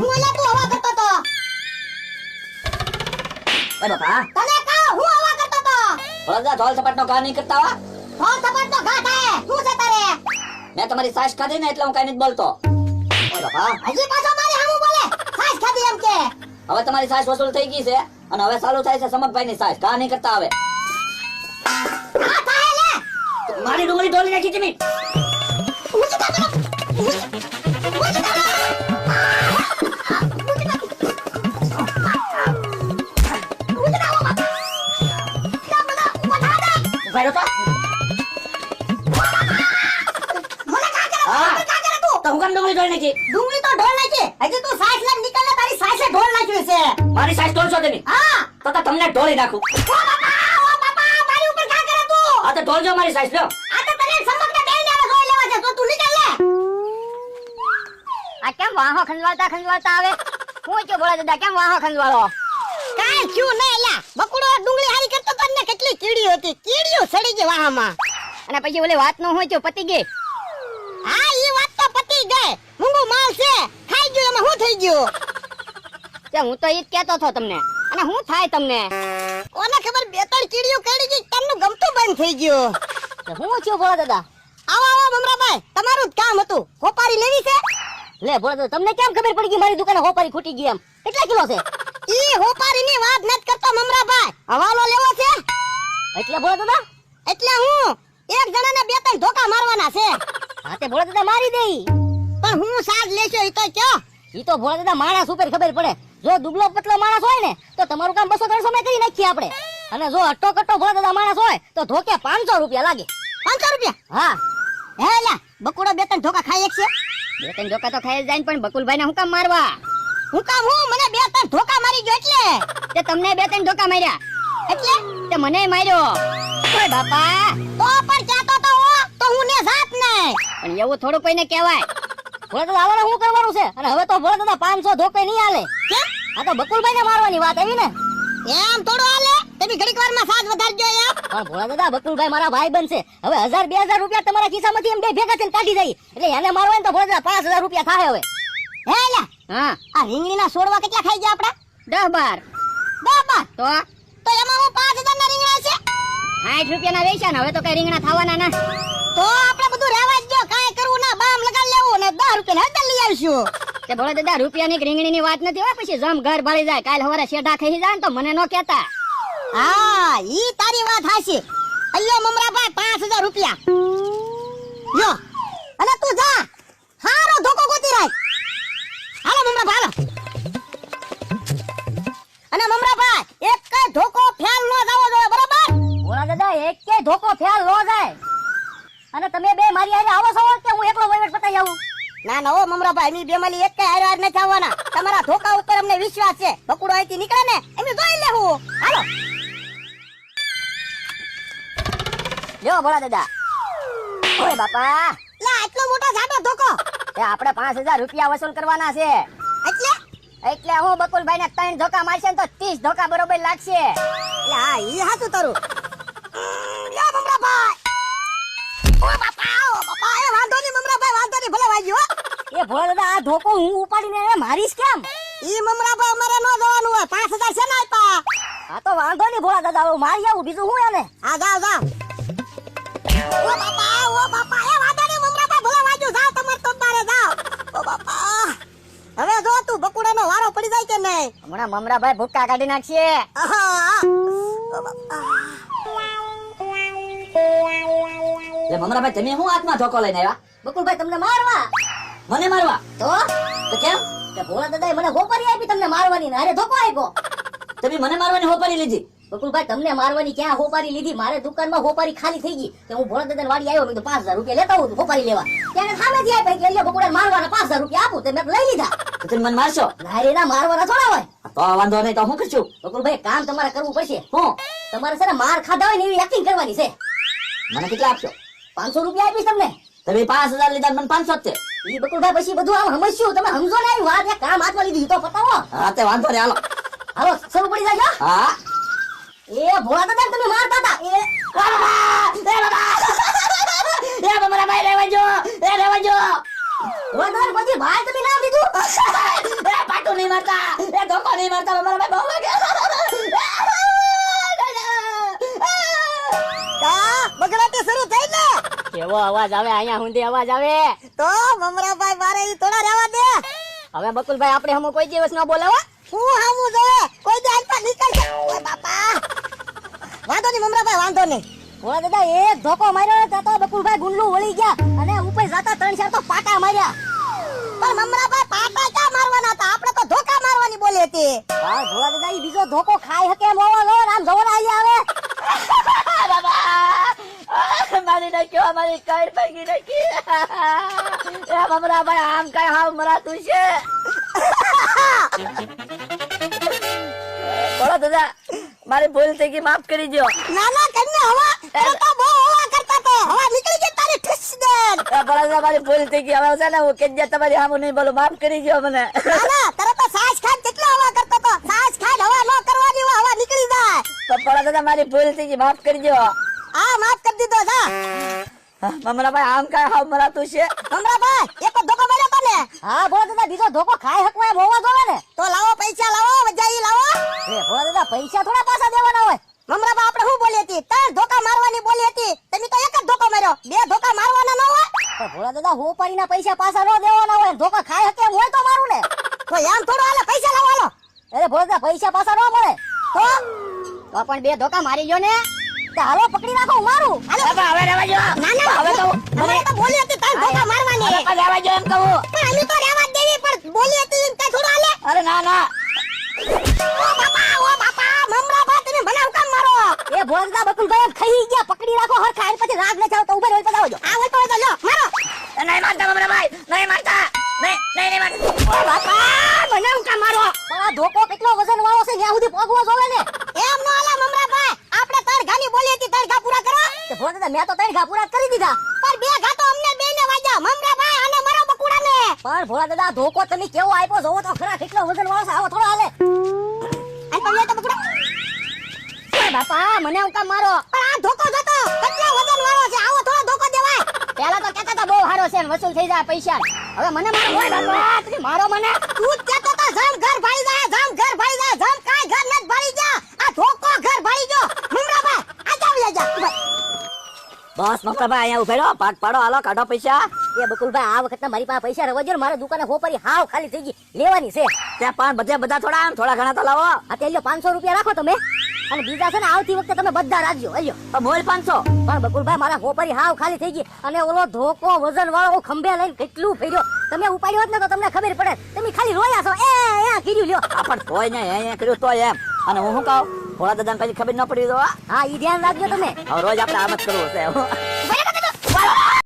હું એલા તું હવા કરતો તો એ બાપા તને કહું હું હવા કરતો તો ભોળાદાદા ઢોલ સપાટનો ઘા નહીં કરતા હો. ઢોલ સપાટનો ઘા થાય શું છે તારે મેં તમારી સાસ ખાધી ને એટલે હું કઈ નથી બોલતો. એ બાપા હજી પાછો મારી સામું બોલે સાસ ખાધી એમ કે હવે તમારી સાસ વસૂલ થઈ ગઈ છે અને હવે ચાલુ થાય છે સમકભાઈ ની સાસ. ઘા નહીં કરતા હવે. હા થાય લે મારી ડુંગળી ઢોલી નાખી છે મી. ઊંચી કર ભાઈ તો તો હું કેમ ડુંગળી ઢોલી નાખી? ડુંગળી તો ઢોળ નાખી હજી તું સાસ લઈને નીકળ ને તારી સાસે ઢોળ નાખ્યું છે મારી સાસ ઢોલશો તમે? હા તો તમને ઢોળી નાખું. ઓ બાપા મારી ઉપર ઘા કરે તું આ તો ઢોલજો મારી સાસ લ્યો. આ તો તને સમકને બેઈને આવે જોઈ લેવા છે તો તું નીકળ લે આ કેમ વાહો ખંજવાળતા આવે? હું કે ભોળાદાદા કેમ વાહો ખંજવાળો? કાઈ ક્યું ને એલા બકુડો ડુંગળી હારી કરતો તો ને કેટલી કીડીઓ હતી કીડીઓ સડી ગઈ વાહામાં અને પછી ઓલે વાત નો હોય તો પતી ગઈ. હા ઈ વાત તો પતી ગઈ મૂંગો માલ છે ખાઈ ગયો એમાં શું થઈ ગયું તે હું તો ઈ જ કહેતો હતો તમને. અને હું થાય તમને? કોને ખબર બે ત્રણ કીડીઓ કડી ગઈ તમનું ગમતું બંધ થઈ ગયું તે હું થયું ભોળાદાદા? આવો આવો મમરાભાઈ તમારું જ કામ હતું હોપારી લેવી છે લે ભોળાદાદા તમને કેમ ખબર પડી ગઈ મારી દુકાને હોપારી ખૂટી ગઈ એમ? કેટલા કિલો છે? ઈ હોપારીની વાત નત કરતો મમરાભાઈ હવાલો લેવો છે એટલે ભોળાદાદા એટલે હું એક જણાને બે ત્રણ ધોકા મારવાના છે હા તે ભોળાદાદા મારી દેઈ. પણ હું સાજ લેશો ઈ તો કયો ઈ તો ભોળાદાદા માણસ ઉપર ખબર પડે. જો દુબળો પતલો માણસ હોય ને તો તમારું કામ 200-300 માં કરી નાખીએ આપણે. અને જો અટ્ટો કટ્ટો ભોળાદાદા માણસ હોય તો ધોકે 500 રૂપિયા લાગે. 500 રૂપિયા હા હે લા બકુડો બે ત્રણ ધોકા ખાઈ એક છે બે ત્રણ ધોકા તો ખાઈ જ જાય ને, પણ બકુલભાઈને હું કામ મારવા? હું કામ હું મને બે ત્રણ ધોકા મારી ગયો એટલે તે તમને બે ત્રણ ધોકા માર્યા એટલે તે મને માર્યો. ઓય બાપા તો પણ કહેતો તો હો તો હું ને જાત નહીં પણ એવું થોડું કોઈને કહેવાય. ભોળાદાદા આવવાને શું કરવાનું છે? અને હવે તો ભોળાદાદા 500 ધોકે નહીં હાલે. કેમ આ તો બકુલભાઈને મારવાની વાત આવી ને. એમ થોડું હાલે તમે ઘડીક વારમાં સાજ વધારજો યાર પણ ભોળાદાદા બકુલભાઈ મારા ભાઈ બનશે. હવે 1000-2000 રૂપિયા તમારા ખિસ્સામાંથી એમ બે ભેગા થઈને કાઢી જાય એટલે એને મારવા ને તો ભોળાદાદા 5000 રૂપિયા થાય હવે. હે લા હા આ રીંગણીના છોડવા કેટલા ખાઈ ગયા આપડા 10-12 બાબા તો તો એમાં હું 5000 ના રીંગણા છે 60 રૂપિયાના વેચ્યા ને હવે તો કઈ રીંગણા થવાના ના. તો આપણે બધું રહેવા જ દો કાઈ કરવું ના બામ લગાડ લેવું ને 10 રૂપિયા હળદર લઈ આવશું તે ભોળાદાદા રૂપિયાની કે રીંગણીની વાત નથી હોય. પછી જમ ઘર ભાળી જાય. કાલ હવારે શેઢા ખાઈ જાય ને તો મને નો કહેતા. હા ઈ તારી વાત હાચી અલ્યો મમરાભાઈ 5000 રૂપિયા યો અને તું જા હારો ધોકો ગોતી રાખ હાલો મમરાભાઈ હાલો અને મમરાભાઈ એક કઈ ધોકો ફેલ નો જાવો જોઈએ બરાબર ભોળાદાદા એક કે ધોકો ફેલ નો જાય. અને તમે બે મારી હારે આવો છો કે હું એકલો વહીવટ પતાઈ આવું? ના ના ઓ મમરાભાઈ એમની બેમાલી એક કઈ હારે હાર નથી આવવાના તમારા ધોકા ઉપર અમને વિશ્વાસ છે બકુડો અહીંથી નીકળે ને એમને જોઈ લેવું હાલો લ્યો ભોળાદાદા. ઓય બાપા લા આટલો મોટો જાડો ધોકો એ આપણે 5000 રૂપિયા વસૂલ કરવાના છે. એટલે હું બકુલભાઈ ને 3 ધોકા મારશે ને તો 30 ધોકા બરોબર લાગશે. લા ઈ હાચું તારું લ્યો મમરાભાઈ ઓ બાપા એ વાંધો નહીં મમરાભાઈ વાંધો નહીં ભલે વાગ્યો એ ભોળાદાદા આ ધોકો હું ઉપાડીને એને મારીશ કેમ? ઈ મમરાભાઈ અમારે નો જવાનું હોય 5000 છે ને આપ્યા આ તો વાંધો નહીં ભોળાદાદા હું મારી આવું બીજું હું એને. હા જાવ જાવ ઓ બાપા એ વાંધો નહીં મમરાભાઈ ભલે વાગ્યો જાવ તમારે તો બારે જાવ ઓ બાપા હવે જો તું બકુડાનો વારો પડી જાય કે નહીં હમણાં મમરાભાઈ ભૂક્કા કાઢી નાખશે. આહા ઓ બાપા લે મમરાભાઈ તમે હું હાથમાં ધોકો લઈને આવ્યા? બકુલભાઈ તમને મારવા. મને મારવા? તો કેમ? કે ભોળાદાદાએ મને હોપારી આપી તમને મારવાની ને હારે ધોકો આપ્યો. તમે મને મારવાની હોપારી લીધી? બકુલભાઈ તમને મારવાની ક્યાં હોપારી લીધી? મારે દુકાનમાં હોપારી ખાલી થઈ ગઈ તો હું ભોળાદાદાની વાડી આવ્યો. મેં તો 5000 રૂપિયા લેતા હું હોપારી લેવા. ત્યારે સામેથી આપ્યા એટલે લ્યો બકુડાને મારવાના 5000 રૂપિયા આપું. તે મેં લઈ લીધા. તો તમે મને મારશો? નારે ના મારવાના થોડા હોય. તો વાંધો નહીં તો હું કરશું? બકુલભાઈ કામ તમારે કરવું પડશે. હું તમારે છે ને માર ખાધા હોય ને એવી એક્ટિંગ કરવાની છે. મને કેટલા આપશો? 500 રૂપિયા આપીશ તમને. તમે 5000 લીધા મને 500 છે. ઈ બકુલભાઈ પછી બધું આમ સમજ્યું તમે સમજો ને આવી વાત. એક કામ હાથમાં લીધી તો પતાવો. હા તે વાંધો નહીં હાલો હાલો શરૂ પડી જાય. હા એ ભોળાદાદા તમે મારતા હતા. એ મમરાભાઈ રહેવા જો. ભોળાદાદા પછી ભાઈ તમે નામ લીધું. નહીં મારતા, એ ધોકો નહીં મારતા, મારા ભાઈ બહુ વાગે. કા બગડાટી શરૂ થઈ ને કેવો અવાજ આવે અહીંયા સુધી અવાજ આવે. તો મમરાભાઈ મારે ઈ થોડા રહેવા દે. હવે બકુલભાઈ આપણે હમો કોઈ દિવસ ન બોલાવો. હું હામું જોવે કોઈ દે આલપા નીકળ જા. ઓય બાપા વાંધો નહીં મમરાભાઈ વાંધો નહીં. ઓલા દાદા એક ધોકો માર્યો ને તો બકુલભાઈ ગુંડલું વળી ગયા અને ઉપર જાતા 3-4 તો પાટા માર્યા. પણ મમરાભાઈ પાટા ક્યાં મારવાના હતા, આપણે તો ધોકા મારવાની બોલી હતી. હા ભોળા દાદા ઈ બીજો ધોકો ખાઈ હકે એમ હોવા લો આમ જવરા અહીંયા આવે. મારી નાખ્યો, મારી કઈડ ભાગી નાખી. એ મમરાભાઈ આમ કઈ હાવ મરાતું છે. બોલો દાદા, મારી ભૂલ થઈ ગઈ, માફ કરી દો. નાના કન્યા હવા તો બહુ હવા કરતા તો હવા નીકળી ગઈ તારી ઠસ દે. બરાબર, મારી ભૂલ થઈ ગઈ. હવે છે ને હું કે તમારી સામે નહીં બોલું, માફ કરી દો મને. નાના તરત તો સાસ ખાન કેટલો હવા કરતો તો, સાસ ખાન હવા ન કરવાની હોય, હવા નીકળી જાય. તો બડા દાદા મારી ભૂલ થઈ ગઈ, માફ કરી દો. હા માફ કરી દીધો જા. મમરાભાઈ આમ કઈ હાવ મરાતું છે. મમરાભાઈ એક ધોકો માર્યો તો ને. હા ભોળા દાદા બીજો ધોકો ખાઈ હકવા એમ હોવા જોવે ને. તો લાવો પૈસા લાવો, વજાઈ લાવો. એ ભોળા દાદા પૈસા થોડા પાછા દેવાના હોય. મમરાભાઈ આપણે શું બોલી હતી, 3 ધોકા મારવાની બોલી હતી, તમે તો એક જ ધોકો માર્યો, 2 ધોકા મારવાના ન હોય. તો ભોળા દાદા હોપારીના પૈસા પાછા ન દેવાના હોય, ધોકા ખાઈ હકે એમ હોય તો મારું ને. તો એમ થોડું હાલે, પૈસા લાવો હાલો. અરે ભોળા દાદા પૈસા પાછા ન મળે તો તો પણ 2 ધોકા મારી ગયો ને. તો હાલો પકડી રાખો હું મારું. હવે રહેવા દો. ના ના હવે તો મને તો બોલી હતી 3 ધોકા મારવાની. હવે રહેવા દો એમ કહું. પણ અમે તો રહેવા જ દેવી, પણ બોલી હતી એમ કઈ થોડું હાલે. અરે ના ના, ઓ બાપા મમરાભાઈ તમે મને હુકામ મારો. એ ભોળા દાદા બકુલભાઈ એમ ખાઈ ગયા, પકડી રાખો હરખા અને પછી રાગ ન જાવ તો ઉભા રહો પછી આવજો. આ હોય તો લ્યો મારો. નહીં મારતા મમરાભાઈ, નહીં મારતા, નહીં મારતા. ઓ બાપા મને હુકામ મારો. પણ આ ધોકો કેટલો વજન વાળો છે ત્યાં સુધી પગવો જોવે ને. એમ ન હાલે મમરાભાઈ, આપણે 3 ઘાની બોલી હતી, 3 ઘા પૂરા કરો. તે ભોળા દાદા મેં તો 3 ઘા પૂરા કરી દીધા. પણ 2 ઘા તો અમને બેને વાગ્યા, મમરાભાઈ અને મારો બકુડાને. પણ ભોળા દાદા ધોકો તમે કેવો આપ્યો જોવો તો ખરા કેટલો વજન વાળો છે, આવો થોડો હાલે. અને પણ લે તો બકુડા. એ બાપા મને હું કામ મારો. પણ આ ધોકો જોતો કેટલો વજન વાળો છે, આવો થોડો ધોકો દેવાય. પેલા તો કહેતા હતા બહુ સારો છે ને વસૂલ થઈ જાય પૈસા. હવે મને મારો હોય બાપા, તમે મારો મને. તું જ કહેતો તો જમ ઘર ભાળી જાય, જમ ઘર ભાળી જાય, જમ કાઈ ઘર નત ભાળી જા. આ ધોકો ઘર ભાળી ગયો. મમરાભાઈ આ જાવ લે જા. બસ મમરાભાઈ અહીંયા ઉભે રહો, પાટ પાડો, હાલો કાઢો પૈસા. એ બકુલભાઈ આ વખત મારી પાસે પૈસા રહેવા જો, મારે દુકાને હોપરી હાવ ખાલી થઈ ગઈ, લેવાની છે. ત્યાં પણ બધા થોડા થોડા ઘણા તો લાવો. આ તે લ્યો 500 રૂપિયા રાખો તમે, અને બીજા છે ને આવતી વખતે તમે બધા રાખજો. અલ્યો તો બોલ 500. પણ બકુલભાઈ મારા હોપરી હાવ ખાલી થઈ ગઈ, અને ઓલો ધોકો વજન વાળો ખંભે લઈને કેટલું ફેર્યો. તમે ઉપાડ્યો હોત ને તો તમને ખબર પડે. તમે ખાલી રોયા છો કીધું લ્યો. આ પણ તોય ને અહીંયા કર્યું તોય એમ. અને હું શું કહું, ભોળા દાદાને કઈ ખબર ન પડી તો હા ઈ ધ્યાન રાખજો તમે. હવે રોજ આપણે આમ જ કરવું છે. બરાબર